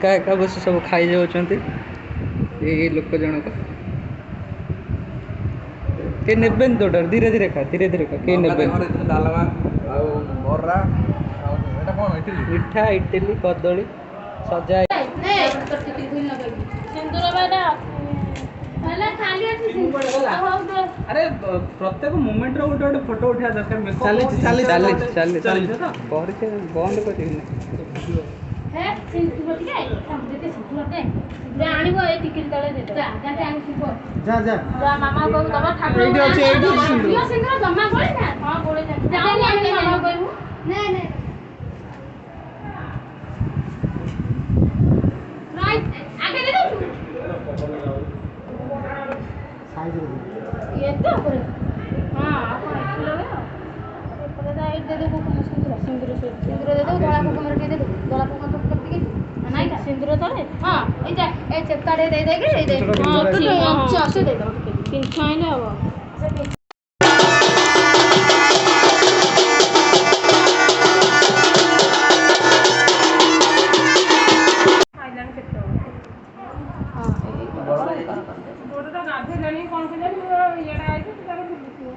एका एका बस सब खाई जाऊँच ये लोक जनक के नेबेन तोटर धीरे धीरे खा के नेबेन मिठा इडली कदली सजा अरे प्रत्येक मोमेंट रो गोटे गोटे फोटो उठा दरकार चली बंद कर हे सिंथुर ठीक है हमते सिंथुर दे जे आनिबो ए टिकिट तळे दे जा जाते आनि सिंथुर जा मामा को दबा ठाकुर एडी अछि एडी सिंथुर सिंथुर जम्मा करे ना हां बोले जा आनि मामा कहू नहीं राइट आगे दे दो साइज ये तो करे हां आपण किलो ले परे दे दे को सिंथुर दे दो धोला को मर दे दो धोला को नहीं सिंदूर तले हां ए जा ए चेताड़े दे देगे दे हां तो अच्छे दे दो किन खाइले अब आइलान केतो हां ए बोर्ड तो गाधे लेनी कोन के लेनी येडा आइछ तारे बुझियो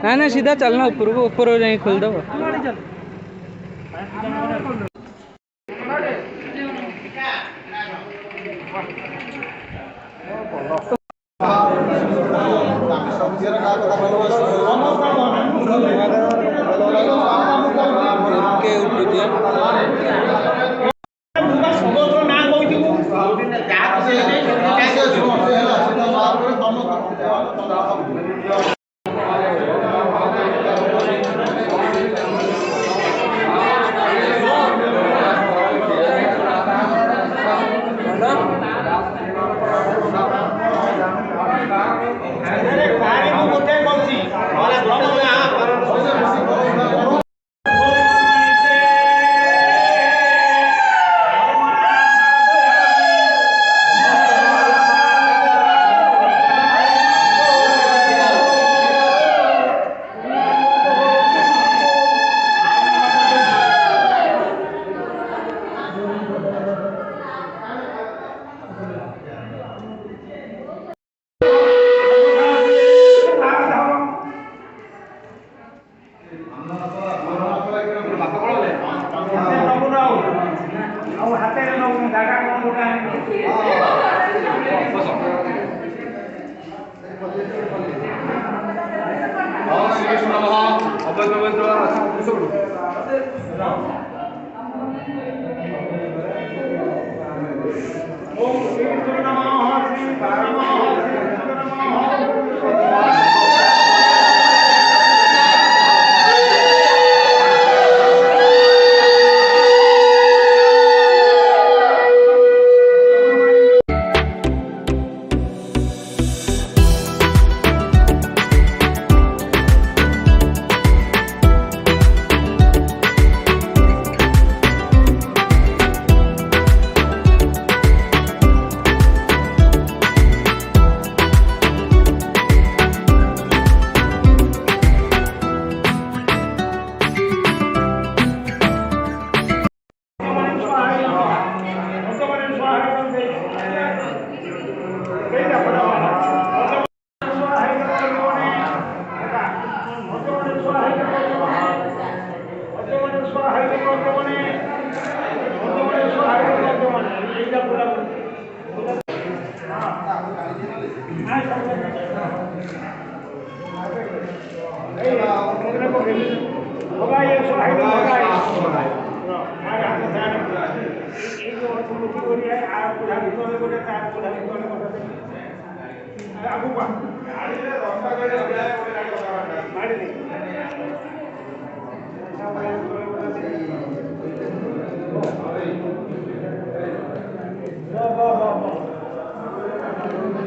ना ना सीधा चलना ऊपर जाए खोल दो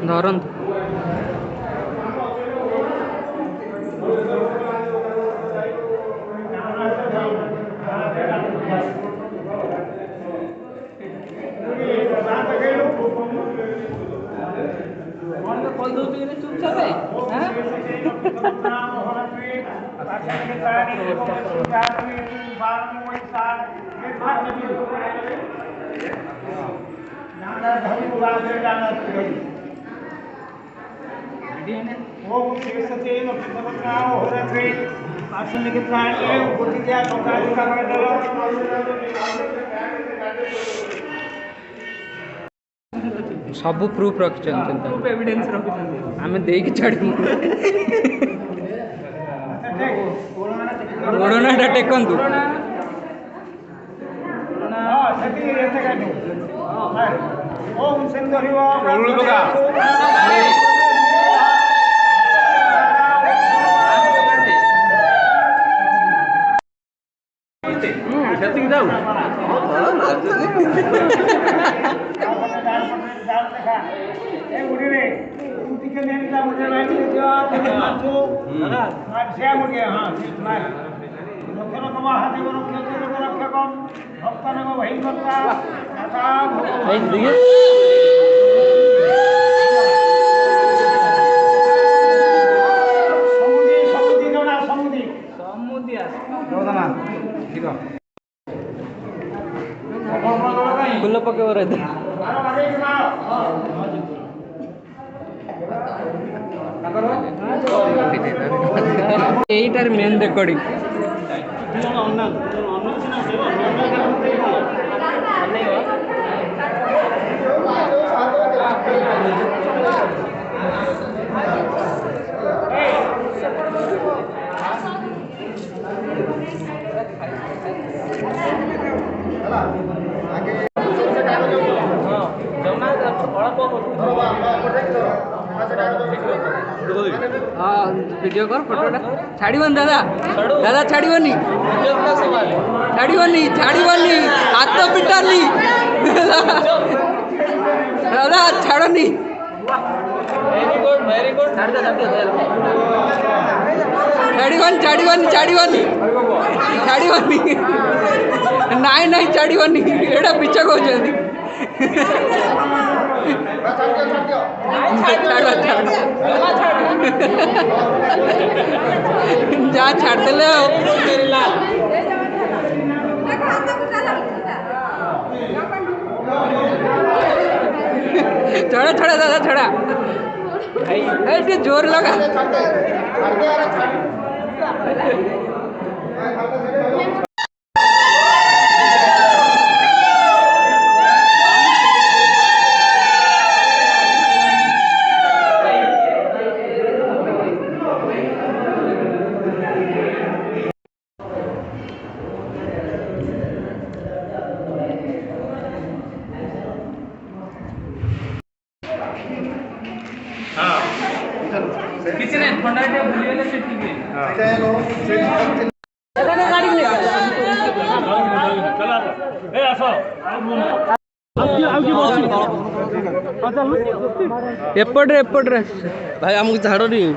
ଧରନ୍ତୁ। सब प्रूफ रखिछन्ति प्रूफ एविडेंस रखिछन्ति आमे देकी छाडू ओडोनाटा टेकंतु हां सेठी एते काटू ओम सुंदर हो बगा सेठी जाऊ फुल पके रहते এইটার মেন রেকর্ডিং हाँ वीडियो कर फोटोटा छाड़बनी दादा दादा छाड़बनी छाड़बनी छाड़बनी हाथ तो पिटानी दादा छाड़नी छाड़बनी छाड़बनी छाड़बनी छाड़बनी नाई नाई छाड़बनी एटा पिछा कहते जा छाड़ दे छोड़ा छोड़ा दादा छोड़ा जोर लगा किसी ने थोड़ा सा भूलिए ना सेट की गाड़ी ले चला ए आसो एपटे एपटे भाई हमको झाड़ो नहीं